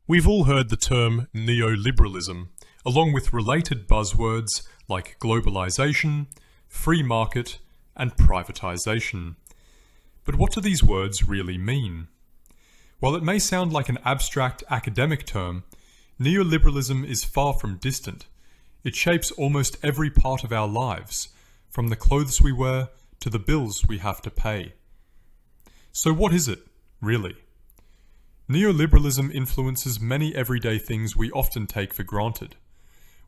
We've all heard the term neoliberalism, along with related buzzwords like globalization, free market, and privatization. But what do these words really mean? While it may sound like an abstract academic term, neoliberalism is far from distant. It shapes almost every part of our lives, from the clothes we wear to the bills we have to pay. So what is it, really? Neoliberalism influences many everyday things we often take for granted.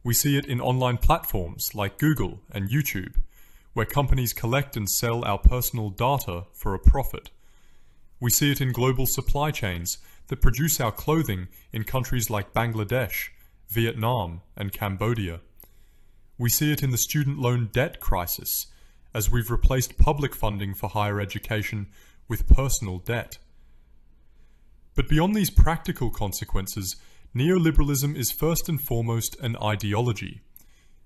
We see it in online platforms like Google and YouTube, where companies collect and sell our personal data for a profit. We see it in global supply chains that produce our clothing in countries like Bangladesh, Vietnam, and Cambodia. We see it in the student loan debt crisis, as we've replaced public funding for higher education with personal debt. But beyond these practical consequences, neoliberalism is first and foremost an ideology,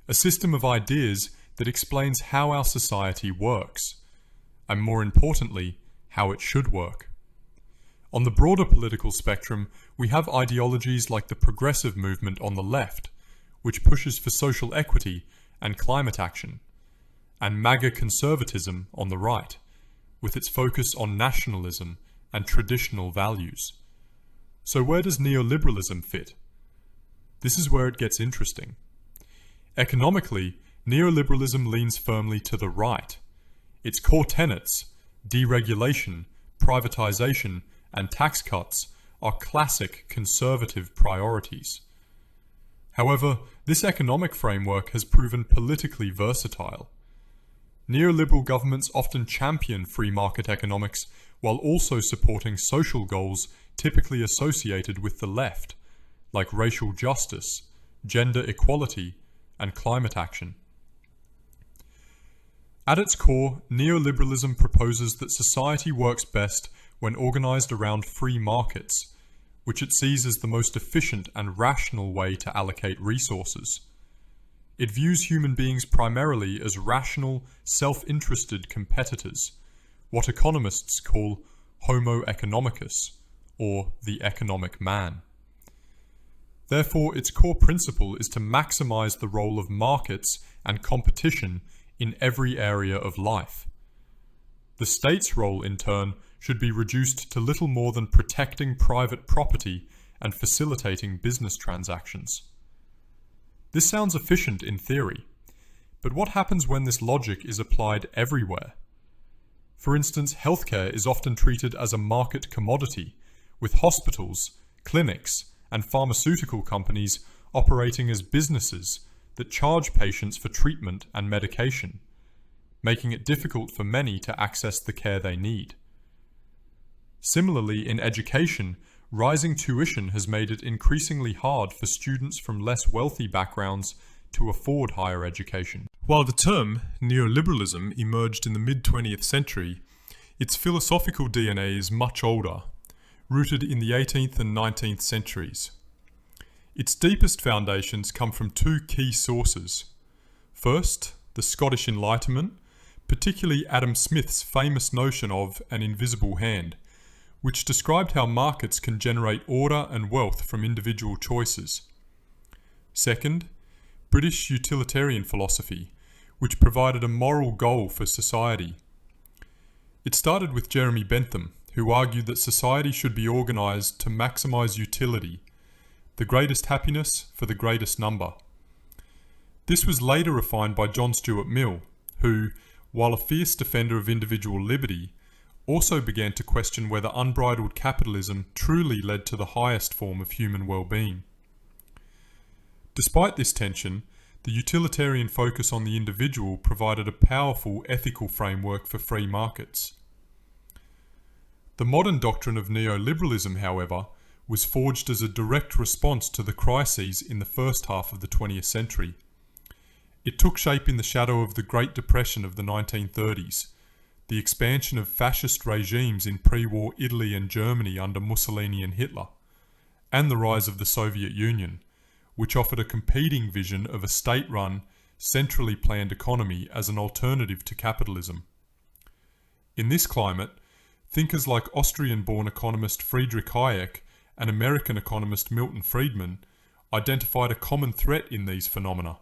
a system of ideas that explains how our society works, and more importantly, how it should work. On the broader political spectrum, we have ideologies like the progressive movement on the left, which pushes for social equity and climate action, and MAGA conservatism on the right, with its focus on nationalism and traditional values. So where does neoliberalism fit? This is where it gets interesting. Economically, neoliberalism leans firmly to the right. Its core tenets, deregulation, privatization, and tax cuts, are classic conservative priorities. However, this economic framework has proven politically versatile. Neoliberal governments often champion free market economics while also supporting social goals typically associated with the left, like racial justice, gender equality, and climate action. At its core, neoliberalism proposes that society works best when organized around free markets, which it sees as the most efficient and rational way to allocate resources. It views human beings primarily as rational, self-interested competitors, what economists call Homo economicus, or the economic man. Therefore, its core principle is to maximize the role of markets and competition in every area of life. The state's role, in turn, should be reduced to little more than protecting private property and facilitating business transactions. This sounds efficient in theory, but what happens when this logic is applied everywhere? For instance, healthcare is often treated as a market commodity, with hospitals, clinics, and pharmaceutical companies operating as businesses that charge patients for treatment and medication, making it difficult for many to access the care they need. Similarly, in education, rising tuition has made it increasingly hard for students from less wealthy backgrounds to afford higher education. While the term neoliberalism emerged in the mid-20th century, its philosophical DNA is much older, rooted in the 18th and 19th centuries. Its deepest foundations come from two key sources. First, the Scottish Enlightenment, particularly Adam Smith's famous notion of an invisible hand, which described how markets can generate order and wealth from individual choices. Second, British utilitarian philosophy, which provided a moral goal for society. It started with Jeremy Bentham, who argued that society should be organized to maximize utility, the greatest happiness for the greatest number. This was later refined by John Stuart Mill, who, while a fierce defender of individual liberty, also began to question whether unbridled capitalism truly led to the highest form of human well-being. Despite this tension, the utilitarian focus on the individual provided a powerful ethical framework for free markets. The modern doctrine of neoliberalism, however, was forged as a direct response to the crises in the first half of the 20th century. It took shape in the shadow of the Great Depression of the 1930s, the expansion of fascist regimes in pre-war Italy and Germany under Mussolini and Hitler, and the rise of the Soviet Union, which offered a competing vision of a state-run, centrally planned economy as an alternative to capitalism. In this climate, thinkers like Austrian-born economist Friedrich Hayek and American economist Milton Friedman identified a common threat in these phenomena: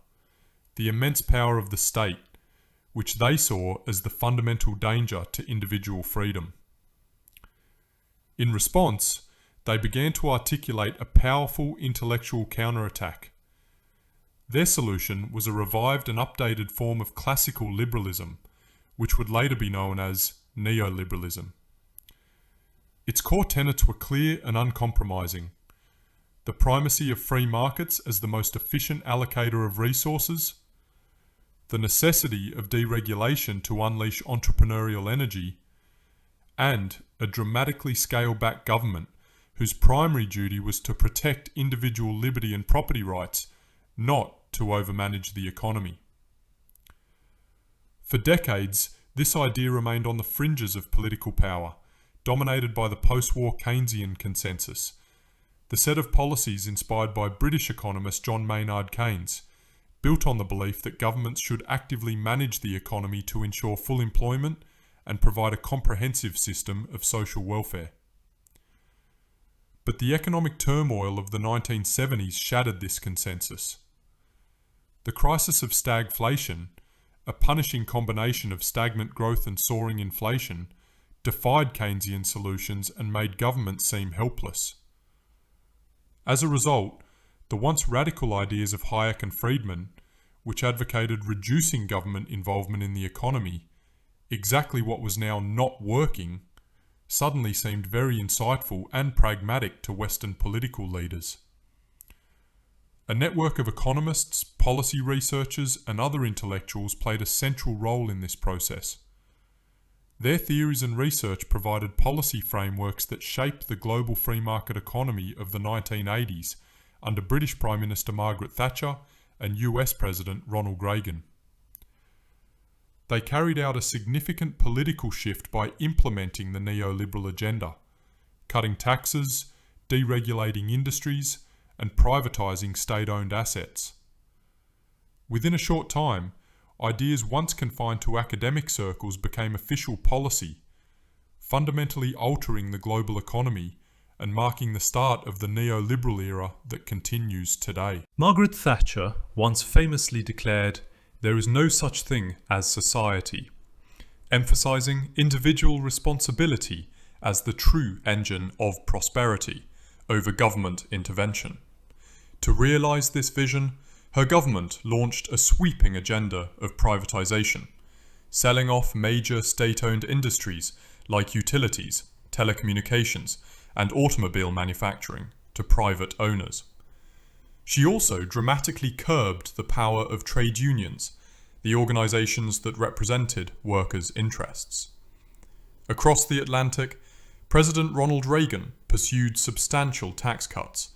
the immense power of the state, which they saw as the fundamental danger to individual freedom. In response, they began to articulate a powerful intellectual counterattack. Their solution was a revived and updated form of classical liberalism, which would later be known as neoliberalism. Its core tenets were clear and uncompromising: the primacy of free markets as the most efficient allocator of resources, the necessity of deregulation to unleash entrepreneurial energy, and a dramatically scaled-back government whose primary duty was to protect individual liberty and property rights, not to overmanage the economy. For decades, this idea remained on the fringes of political power, dominated by the post-war Keynesian consensus, the set of policies inspired by British economist John Maynard Keynes, built on the belief that governments should actively manage the economy to ensure full employment and provide a comprehensive system of social welfare. But the economic turmoil of the 1970s shattered this consensus. The crisis of stagflation, a punishing combination of stagnant growth and soaring inflation, defied Keynesian solutions and made governments seem helpless. As a result, the once radical ideas of Hayek and Friedman, which advocated reducing government involvement in the economy, exactly what was now not working, suddenly seemed very insightful and pragmatic to Western political leaders. A network of economists, policy researchers, and other intellectuals played a central role in this process. Their theories and research provided policy frameworks that shaped the global free market economy of the 1980s under British Prime Minister Margaret Thatcher and US President Ronald Reagan. They carried out a significant political shift by implementing the neoliberal agenda, cutting taxes, deregulating industries, and privatizing state-owned assets. Within a short time, ideas once confined to academic circles became official policy, fundamentally altering the global economy and marking the start of the neoliberal era that continues today. Margaret Thatcher once famously declared, "There is no such thing as society," emphasizing individual responsibility as the true engine of prosperity over government intervention. To realize this vision, her government launched a sweeping agenda of privatization, selling off major state-owned industries like utilities, telecommunications, and automobile manufacturing to private owners. She also dramatically curbed the power of trade unions, the organizations that represented workers' interests. Across the Atlantic, President Ronald Reagan pursued substantial tax cuts,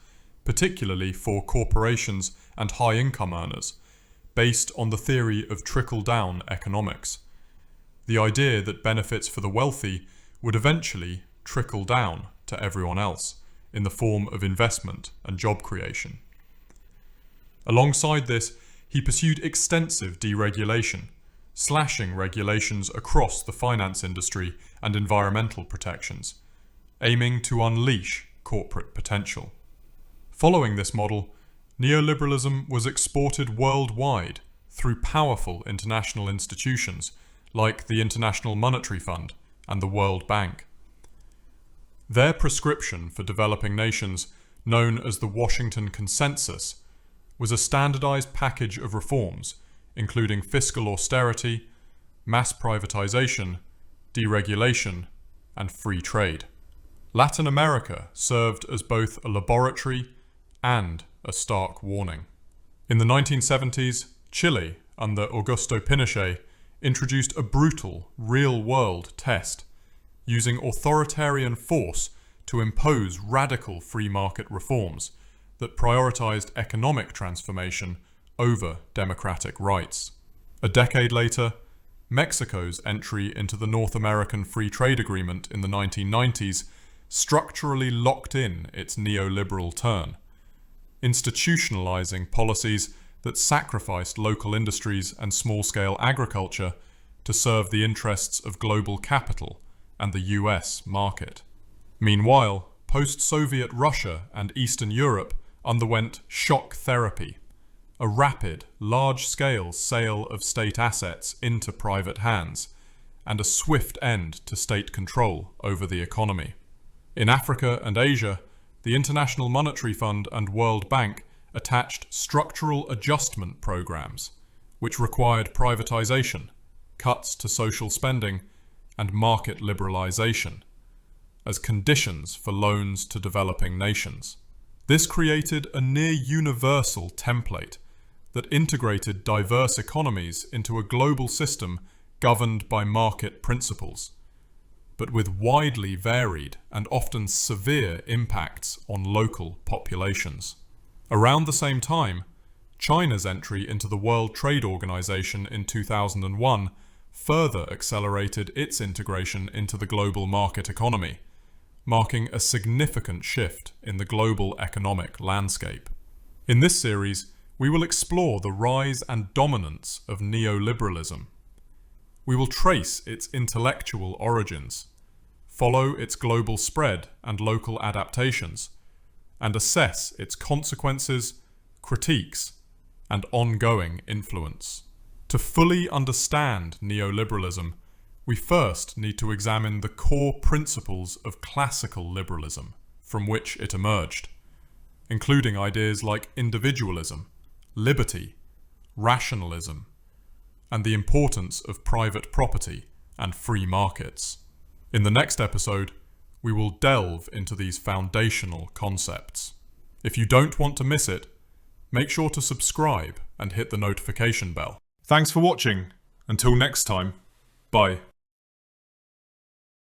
particularly for corporations and high-income earners, based on the theory of trickle-down economics, the idea that benefits for the wealthy would eventually trickle down to everyone else in the form of investment and job creation. Alongside this, he pursued extensive deregulation, slashing regulations across the finance industry and environmental protections, aiming to unleash corporate potential. Following this model, neoliberalism was exported worldwide through powerful international institutions like the International Monetary Fund and the World Bank. Their prescription for developing nations, known as the Washington Consensus, was a standardized package of reforms, including fiscal austerity, mass privatization, deregulation, and free trade. Latin America served as both a laboratory and a stark warning. In the 1970s, Chile, under Augusto Pinochet, introduced a brutal, real-world test, using authoritarian force to impose radical free market reforms that prioritized economic transformation over democratic rights. A decade later, Mexico's entry into the North American Free Trade Agreement in the 1990s structurally locked in its neoliberal turn, institutionalizing policies that sacrificed local industries and small-scale agriculture to serve the interests of global capital and the US market. Meanwhile, post-Soviet Russia and Eastern Europe underwent shock therapy, a rapid, large-scale sale of state assets into private hands, and a swift end to state control over the economy. In Africa and Asia, the International Monetary Fund and World Bank attached structural adjustment programs, which required privatization, cuts to social spending, and market liberalization, as conditions for loans to developing nations. This created a near-universal template that integrated diverse economies into a global system governed by market principles, but with widely varied and often severe impacts on local populations. Around the same time, China's entry into the World Trade Organization in 2001 further accelerated its integration into the global market economy, marking a significant shift in the global economic landscape. In this series, we will explore the rise and dominance of neoliberalism. We will trace its intellectual origins, follow its global spread and local adaptations, and assess its consequences, critiques, and ongoing influence. To fully understand neoliberalism, we first need to examine the core principles of classical liberalism from which it emerged, including ideas like individualism, liberty, rationalism, and the importance of private property and free markets. In the next episode, we will delve into these foundational concepts. If you don't want to miss it, make sure to subscribe and hit the notification bell. Thanks for watching. Until next time, bye.